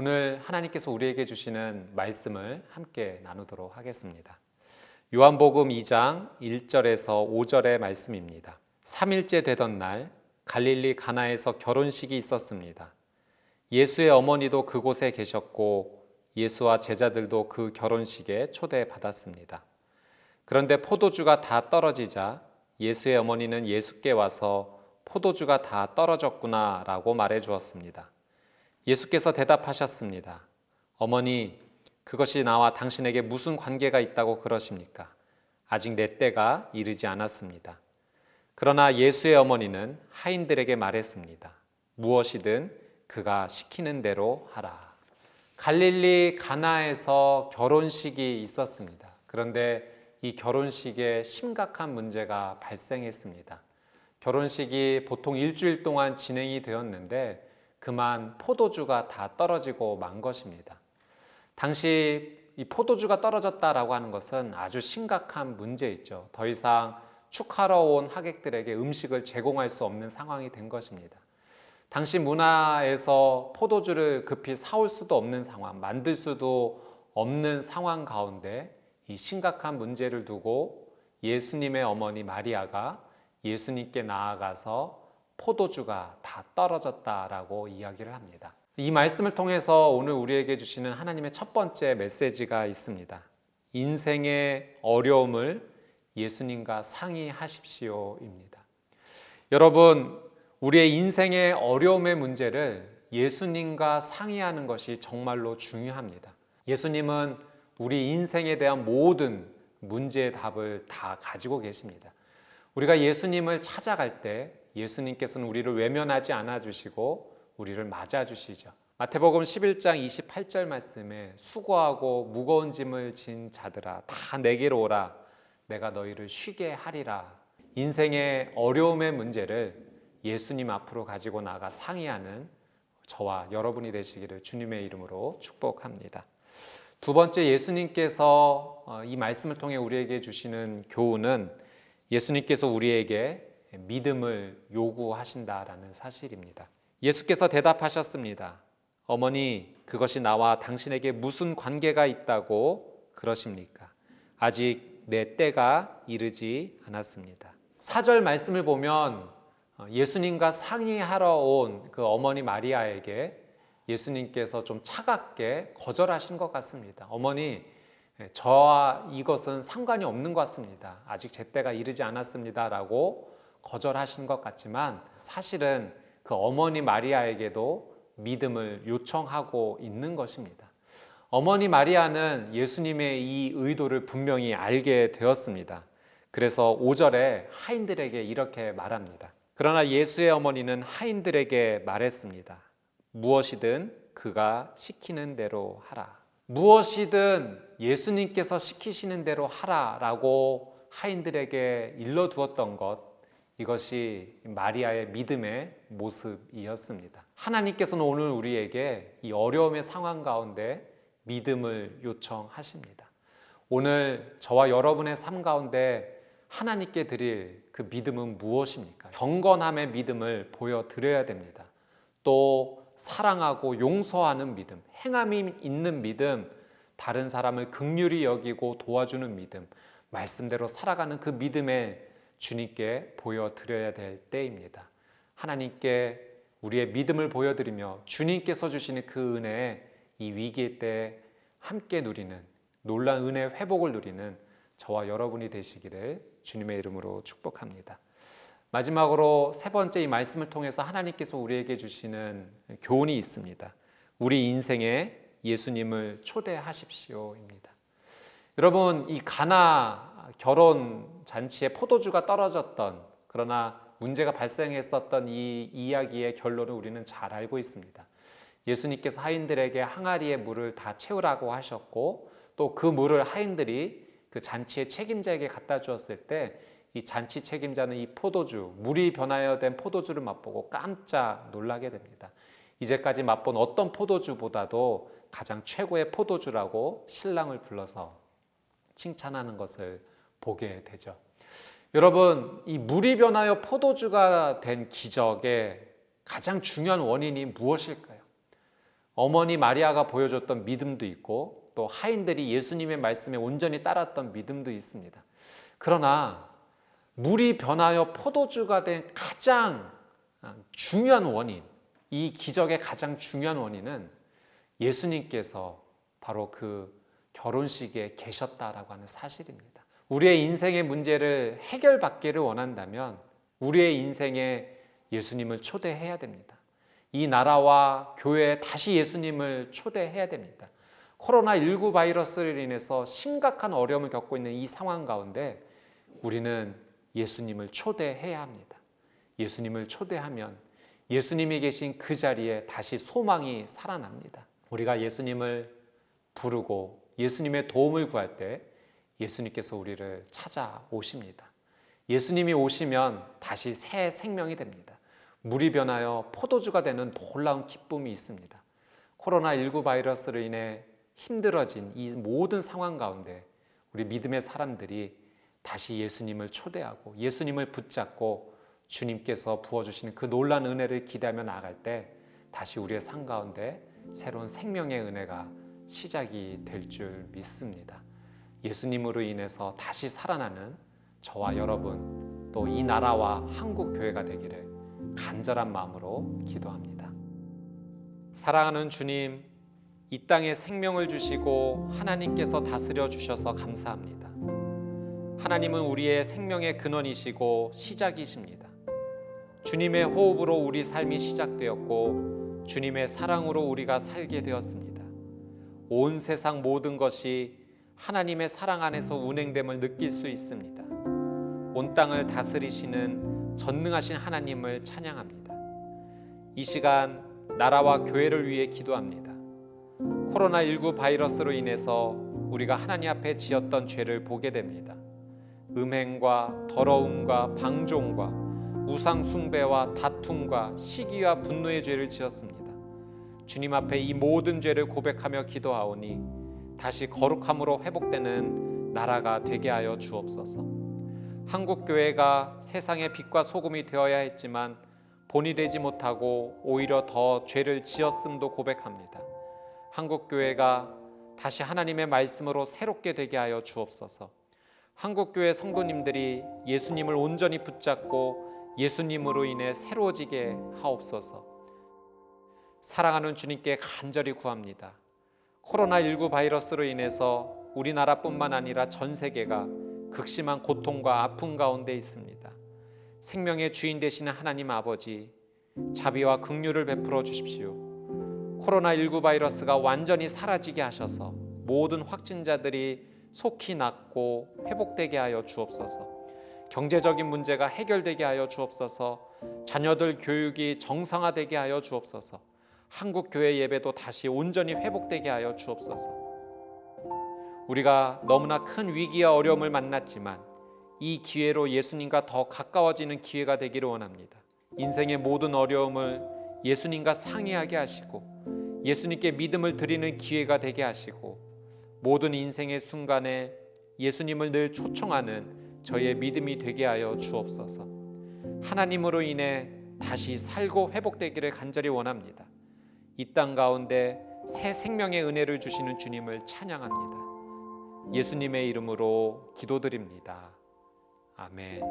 오늘 하나님께서 우리에게 주시는 말씀을 함께 나누도록 하겠습니다. 요한복음 2장 1절에서 5절의 말씀입니다. 3일째 되던 날 갈릴리 가나에서 결혼식이 있었습니다. 예수의 어머니도 그곳에 계셨고 예수와 제자들도 그 결혼식에 초대받았습니다. 그런데 포도주가 다 떨어지자 예수의 어머니는 예수께 와서 포도주가 다 떨어졌구나 라고 말해 주었습니다. 예수께서 대답하셨습니다. 어머니, 그것이 나와 당신에게 무슨 관계가 있다고 그러십니까? 아직 내 때가 이르지 않았습니다. 그러나 예수의 어머니는 하인들에게 말했습니다. 무엇이든 그가 시키는 대로 하라. 갈릴리 가나에서 결혼식이 있었습니다. 그런데 이 결혼식에 심각한 문제가 발생했습니다. 결혼식이 보통 일주일 동안 진행이 되었는데 그만 포도주가 다 떨어지고 만 것입니다. 당시 이 포도주가 떨어졌다라고 하는 것은 아주 심각한 문제였죠. 더 이상 축하러 온 하객들에게 음식을 제공할 수 없는 상황이 된 것입니다. 당시 문화에서 포도주를 급히 사올 수도 없는 상황, 만들 수도 없는 상황 가운데 이 심각한 문제를 두고 예수님의 어머니 마리아가 예수님께 나아가서 포도주가 다 떨어졌다라고 이야기를 합니다. 이 말씀을 통해서 오늘 우리에게 주시는 하나님의 첫 번째 메시지가 있습니다. 인생의 어려움을 예수님과 상의하십시오입니다. 여러분, 우리의 인생의 어려움의 문제를 예수님과 상의하는 것이 정말로 중요합니다. 예수님은 우리 인생에 대한 모든 문제의 답을 다 가지고 계십니다. 우리가 예수님을 찾아갈 때 예수님께서는 우리를 외면하지 않아 주시고 우리를 맞아 주시죠. 마태복음 11장 28절 말씀에 수고하고 무거운 짐을 진 자들아 다 내게로 오라 내가 너희를 쉬게 하리라. 인생의 어려움의 문제를 예수님 앞으로 가지고 나가 상의하는 저와 여러분이 되시기를 주님의 이름으로 축복합니다. 두 번째, 예수님께서 이 말씀을 통해 우리에게 주시는 교훈은 예수님께서 우리에게 믿음을 요구하신다라는 사실입니다. 예수께서 대답하셨습니다. 어머니, 그것이 나와 당신에게 무슨 관계가 있다고 그러십니까? 아직 내 때가 이르지 않았습니다. 4절 말씀을 보면 예수님과 상의하러 온 그 어머니 마리아에게 예수님께서 좀 차갑게 거절하신 것 같습니다. 어머니, 저와 이것은 상관이 없는 것 같습니다. 아직 제 때가 이르지 않았습니다 라고 거절하신 것 같지만 사실은 그 어머니 마리아에게도 믿음을 요청하고 있는 것입니다. 어머니 마리아는 예수님의 이 의도를 분명히 알게 되었습니다. 그래서 5절에 하인들에게 이렇게 말합니다. 그러나 예수의 어머니는 하인들에게 말했습니다. 무엇이든 그가 시키는 대로 하라. 무엇이든 예수님께서 시키시는 대로 하라라고 하인들에게 일러두었던 것, 이것이 마리아의 믿음의 모습이었습니다. 하나님께서는 오늘 우리에게 이 어려움의 상황 가운데 믿음을 요청하십니다. 오늘 저와 여러분의 삶 가운데 하나님께 드릴 그 믿음은 무엇입니까? 경건함의 믿음을 보여드려야 됩니다. 또 사랑하고 용서하는 믿음, 행함이 있는 믿음, 다른 사람을 긍휼히 여기고 도와주는 믿음, 말씀대로 살아가는 그 믿음에 주님께 보여드려야 될 때입니다. 하나님께 우리의 믿음을 보여드리며 주님께서 주시는 그 은혜에 이 위기의 때에 함께 누리는 놀라운 은혜 회복을 누리는 저와 여러분이 되시기를 주님의 이름으로 축복합니다. 마지막으로 세 번째, 이 말씀을 통해서 하나님께서 우리에게 주시는 교훈이 있습니다. 우리 인생에 예수님을 초대하십시오입니다. 여러분, 이 가나 결혼 잔치에 포도주가 떨어졌던, 그러나 문제가 발생했었던 이 이야기의 결론을 우리는 잘 알고 있습니다. 예수님께서 하인들에게 항아리에 물을 다 채우라고 하셨고 또 그 물을 하인들이 그 잔치의 책임자에게 갖다 주었을 때 이 잔치 책임자는 이 포도주, 물이 변하여 된 포도주를 맛보고 깜짝 놀라게 됩니다. 이제까지 맛본 어떤 포도주보다도 가장 최고의 포도주라고 신랑을 불러서 칭찬하는 것을 보게 되죠. 여러분, 이 물이 변하여 포도주가 된 기적의 가장 중요한 원인이 무엇일까요? 어머니 마리아가 보여줬던 믿음도 있고 또 하인들이 예수님의 말씀에 온전히 따랐던 믿음도 있습니다. 그러나 물이 변하여 포도주가 된 가장 중요한 원인, 이 기적의 가장 중요한 원인은 예수님께서 바로 그 결혼식에 계셨다라고 하는 사실입니다. 우리의 인생의 문제를 해결받기를 원한다면 우리의 인생에 예수님을 초대해야 됩니다. 이 나라와 교회에 다시 예수님을 초대해야 됩니다. 코로나19 바이러스를 인해서 심각한 어려움을 겪고 있는 이 상황 가운데 우리는 예수님을 초대해야 합니다. 예수님을 초대하면 예수님이 계신 그 자리에 다시 소망이 살아납니다. 우리가 예수님을 부르고 예수님의 도움을 구할 때 예수님께서 우리를 찾아오십니다. 예수님이 오시면 다시 새 생명이 됩니다. 물이 변하여 포도주가 되는 놀라운 기쁨이 있습니다. 코로나19 바이러스로 인해 힘들어진 이 모든 상황 가운데 우리 믿음의 사람들이 다시 예수님을 초대하고 예수님을 붙잡고 주님께서 부어주시는 그 놀라운 은혜를 기대하며 나아갈 때 다시 우리의 삶 가운데 새로운 생명의 은혜가 시작이 될 줄 믿습니다. 예수님으로 인해서 다시 살아나는 저와 여러분 또 이 나라와 한국 교회가 되기를 간절한 마음으로 기도합니다. 사랑하는 주님, 이 땅에 생명을 주시고 하나님께서 다스려 주셔서 감사합니다. 하나님은 우리의 생명의 근원이시고 시작이십니다. 주님의 호흡으로 우리 삶이 시작되었고 주님의 사랑으로 우리가 살게 되었습니다. 온 세상 모든 것이 하나님의 사랑 안에서 운행됨을 느낄 수 있습니다. 온 땅을 다스리시는 전능하신 하나님을 찬양합니다. 이 시간 나라와 교회를 위해 기도합니다. 코로나19 바이러스로 인해서 우리가 하나님 앞에 지었던 죄를 보게 됩니다. 음행과 더러움과 방종과 우상 숭배와 다툼과 시기와 분노의 죄를 지었습니다. 주님 앞에 이 모든 죄를 고백하며 기도하오니 다시 거룩함으로 회복되는 나라가 되게 하여 주옵소서. 한국교회가 세상의 빛과 소금이 되어야 했지만 본이 되지 못하고 오히려 더 죄를 지었음도 고백합니다. 한국교회가 다시 하나님의 말씀으로 새롭게 되게 하여 주옵소서. 한국교회 성도님들이 예수님을 온전히 붙잡고 예수님으로 인해 새로워지게 하옵소서. 사랑하는 주님께 간절히 구합니다. 코로나19 바이러스로 인해서 우리나라뿐만 아니라 전 세계가 극심한 고통과 아픔 가운데 있습니다. 생명의 주인 되시는 하나님 아버지, 자비와 긍휼을 베풀어 주십시오. 코로나19 바이러스가 완전히 사라지게 하셔서 모든 확진자들이 속히 낫고 회복되게 하여 주옵소서. 경제적인 문제가 해결되게 하여 주옵소서. 자녀들 교육이 정상화되게 하여 주옵소서. 한국교회 예배도 다시 온전히 회복되게 하여 주옵소서. 우리가 너무나 큰 위기와 어려움을 만났지만 이 기회로 예수님과 더 가까워지는 기회가 되기를 원합니다. 인생의 모든 어려움을 예수님과 상의하게 하시고 예수님께 믿음을 드리는 기회가 되게 하시고 모든 인생의 순간에 예수님을 늘 초청하는 저의 믿음이 되게 하여 주옵소서. 하나님으로 인해 다시 살고 회복되기를 간절히 원합니다. 이 땅 가운데 새 생명의 은혜를 주시는 주님을 찬양합니다. 예수님의 이름으로 기도드립니다. 아멘.